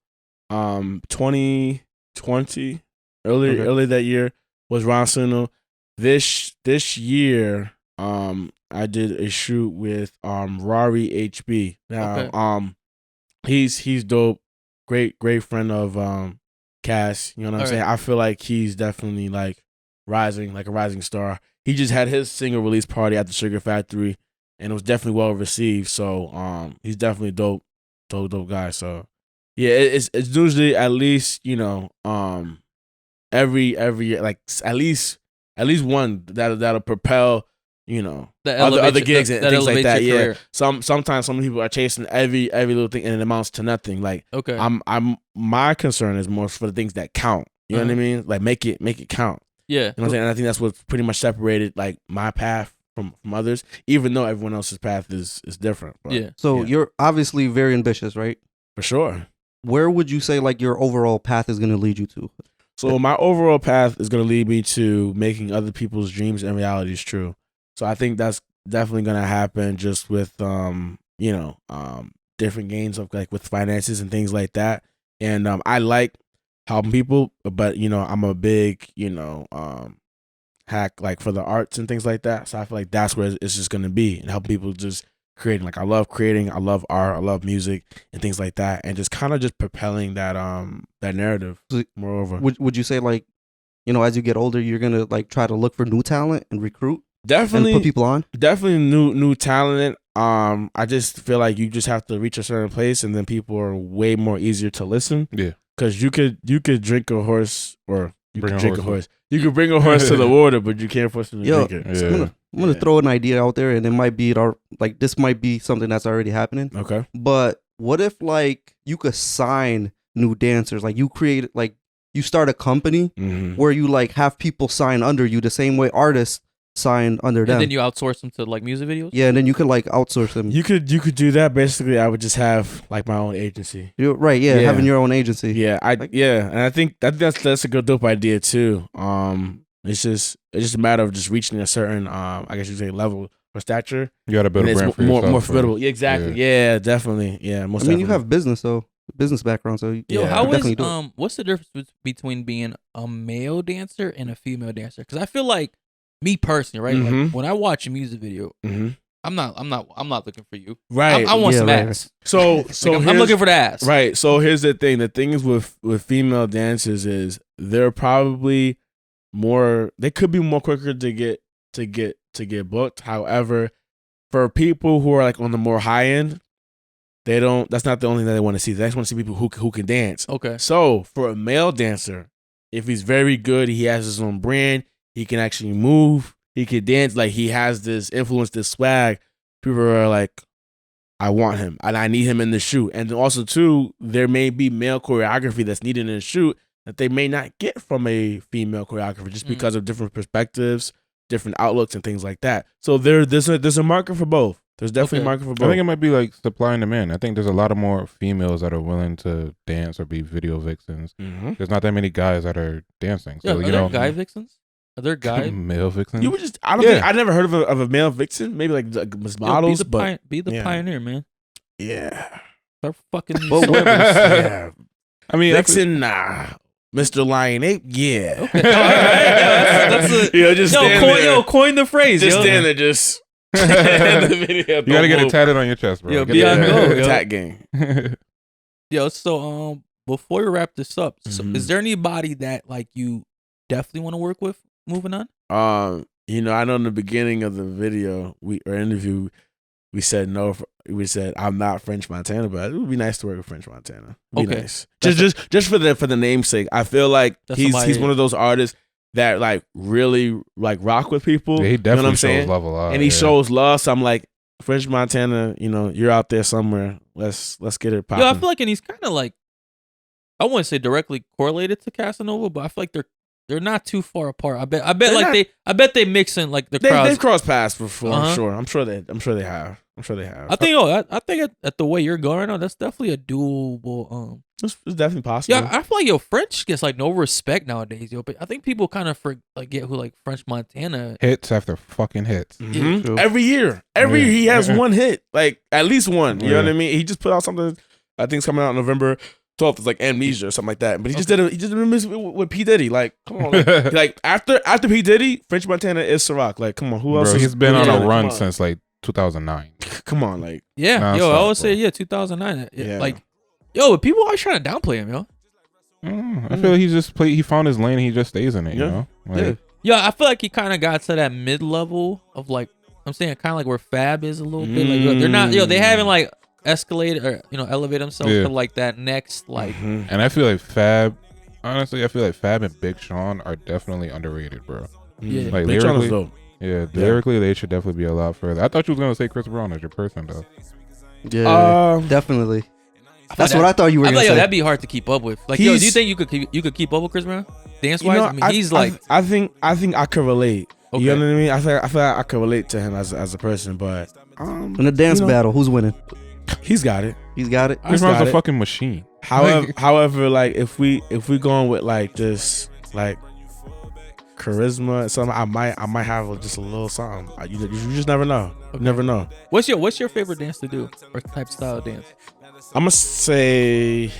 2020, early that year was Ron Sunos. This year, I did a shoot with Rari HB. Now, he's dope, great friend of Cass. You know what I'm saying? I feel like he's definitely like rising, like a rising star. He just had his single release party at the Sugar Factory, and it was definitely well received. So he's definitely dope guy. So yeah, it's usually at least every like at least one that'll propel other gigs and things like that. Yeah. Career. Sometimes some people are chasing every little thing and it amounts to nothing. Like I'm my concern is more for the things that count. You know what I mean? Like make it count. Yeah. You know what I'm saying? And I think that's what pretty much separated like my path from others, even though everyone else's path is different. But, yeah. So you're obviously very ambitious, right? For sure. Where would you say like your overall path is going to lead you to? So my overall path is going to lead me to making other people's dreams and realities true. So I think that's definitely going to happen just with different gains of like with finances and things like that. And I like helping people, but I'm a big hack like for the arts and things like that. So I feel like that's where it's just gonna be, and help people just creating. Like I love creating, I love art, I love music and things like that, and just kind of just propelling that narrative. Moreover, would you say like as you get older you're gonna like try to look for new talent and recruit? Definitely and put people on. Definitely new talent. I just feel like you just have to reach a certain place, and then people are way more easier to listen. Yeah, because you could drink a horse, or you Bring could a drink a horse. horse. You could bring a horse to the water, but you can't force them to drink it. Yeah. I'm gonna throw an idea out there, and it might be like this might be something that's already happening. Okay. But what if like you could sign new dancers? Like you create like you start a company where you like have people sign under you the same way artists sign under them. And then you outsource them to like music videos? Yeah, and then you could like outsource them. You could do that. Basically, I would just have like my own agency. You're right, yeah, having your own agency. Yeah, and I think that's a good dope idea too. It's just a matter of just reaching a certain I guess you could say level or stature. You got to build a brand for more yourself. more formidable. Yeah, exactly. Yeah, definitely. Yeah, most. I mean, definitely. you have business background, so How is definitely do it. what's the difference between being a male dancer and a female dancer? Because I feel like me personally, right? Like when I watch a music video, I'm not looking for you. Right. I want some ass. So like, I'm looking for the ass. Right. So here's the thing. The thing is with female dancers is they're probably more. They could be more quicker to get booked. However, for people who are like on the more high end, they don't. That's not the only thing that they want to see. They just want to see people who can dance. Okay. So for a male dancer, if he's very good, he has his own brand. He can actually move. He can dance. Like he has this influence, this swag. People are like, I want him, and I need him in the shoot. And also too, there may be male choreography that's needed in the shoot that they may not get from a female choreographer just because of different perspectives, different outlooks, and things like that. So there's a market for both. There's definitely a market for both. I think it might be like supply and demand. I think there's a lot of more females that are willing to dance or be video vixens. There's not that many guys that are dancing. So are there guy vixens? Are there guy male vixens? You were just I don't think I never heard of a male vixen. Maybe like models, be the pioneer, man. Yeah. Start fucking these yeah. I mean, vixen, nah. Mr. Lion Ape, yeah. Okay. All right. That's coin the phrase. Just stand there, just the video. You gotta get it tatted on your chest, bro. Yo, be on go. Tat game. Yo, so before we wrap this up, so is there anybody that like you definitely want to work with moving on? I know in the beginning of the video interview, we said no. We said I'm not French Montana, but it would be nice to work with French Montana. It'd be nice. Just for the namesake. I feel like he's one of those artists that like really like rock with people. Yeah, he definitely shows love a lot, and he shows love. So I'm like, French Montana, you're out there somewhere. Let's get it popping. Yo, I feel like, and he's kind of like, I wouldn't say directly correlated to Casanova, but I feel like they're not too far apart. I bet they mix in like the crowds. They've crossed paths before. I'm sure. I'm sure they have. I think at the way you're going right now, that's definitely a doable. It's definitely possible. Yeah, I feel like French gets like no respect nowadays. But I think people kind of forget who like French Montana hits after fucking hits. Every year he has one hit, like at least one. You know what I mean? He just put out something. I think it's coming out November 12th. It's like Amnesia or something like that. But he just did a miss with P Diddy. Like, come on, like after P Diddy, French Montana is Ciroc. Like, come on, who else? He's been on a run since like 2009. Come on, like I always say 2009. Like, but people always trying to downplay him, yo. I feel like he found his lane and he just stays in it, you know? Like, I feel like he kind of got to that mid level of like, I'm saying kind of like where Fab is a little bit. Like, they're not, they haven't like escalated or, elevated themselves to like that next, like. And I feel like Fab and Big Sean are definitely underrated, bro. Yeah. Like Big Sean is dope. Yeah, lyrically they should definitely be a lot further. I thought you was gonna say Chris Brown as your person though. Yeah, definitely. That's what I thought you were gonna say. That'd be hard to keep up with. Like, do you think you could keep up with Chris Brown dance wise? I mean, he's like. I think I could relate. Okay. You know what I mean? I feel like I could relate to him as a person, but in a dance battle, who's winning? He's got it. He's got it. Chris Brown's a fucking machine. However, like if we going with like just like charisma, something I might have just a little something. You just never know. Okay. You never know. What's your favorite dance to do or type style dance? I'm gonna say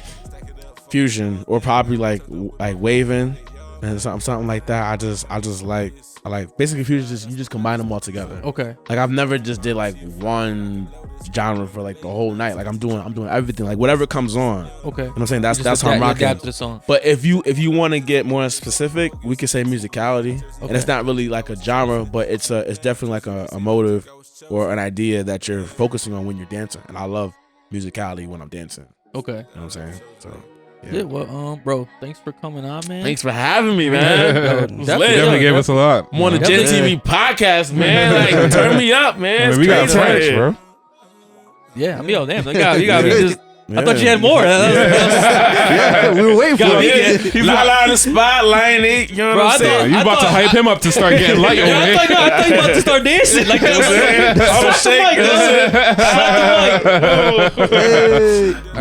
fusion or probably like waving and something like that. I like basically fusion. You just combine them all together. Okay. Like I've never just did like one genre for like the whole night. Like I'm doing everything, like whatever comes on. Okay. You know what I'm saying? That's how I'm rocking. Adapt to the song. But if you want to get more specific, we could say musicality. Okay. And it's not really like a genre, but it's definitely like a motive or an idea that you're focusing on when you're dancing. And I love musicality when I'm dancing. Okay. You know what I'm saying? So yeah, well, bro, thanks for coming on, man. Thanks for having me, man. Definitely gave us a lot. I'm on the GINTV podcast, man. Like, turn me up, man. I mean, we got French, bro. Yeah, I mean, yo, damn, you got me just. I thought you had more. Yeah, we were waiting for it. He's on the spot, line 8. You know what I'm saying? You about to hype him up to start getting light over here. I thought you about to start dancing. Like,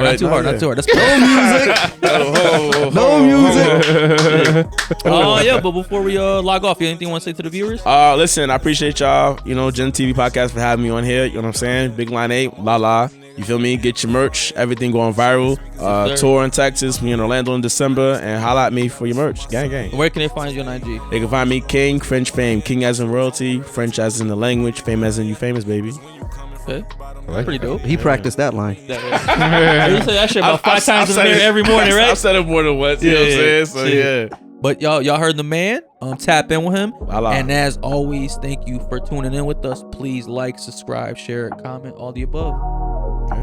not too hard. That's no music. Oh, yeah, but before we log off, you anything you want to say to the viewers? Listen, I appreciate y'all, GINTV podcast for having me on here. You know what I'm saying? Big line 8, la. You feel me? Get your merch. Everything going viral. Tour in Texas. Me in Orlando in December. And holla at me for your merch. Gang. Where can they find you on IG? They can find me KingFrenchFame. King as in royalty. French as in the language. Fame as in you famous, baby. Okay. Pretty dope. He practiced that line. You say that shit about 5 times in the mirror every morning, right? I've said it more than once. You know what I'm saying? So, yeah. But y'all heard the man. Tap in with him. Voila. And as always, thank you for tuning in with us. Please like, subscribe, share, comment, all the above. Okay.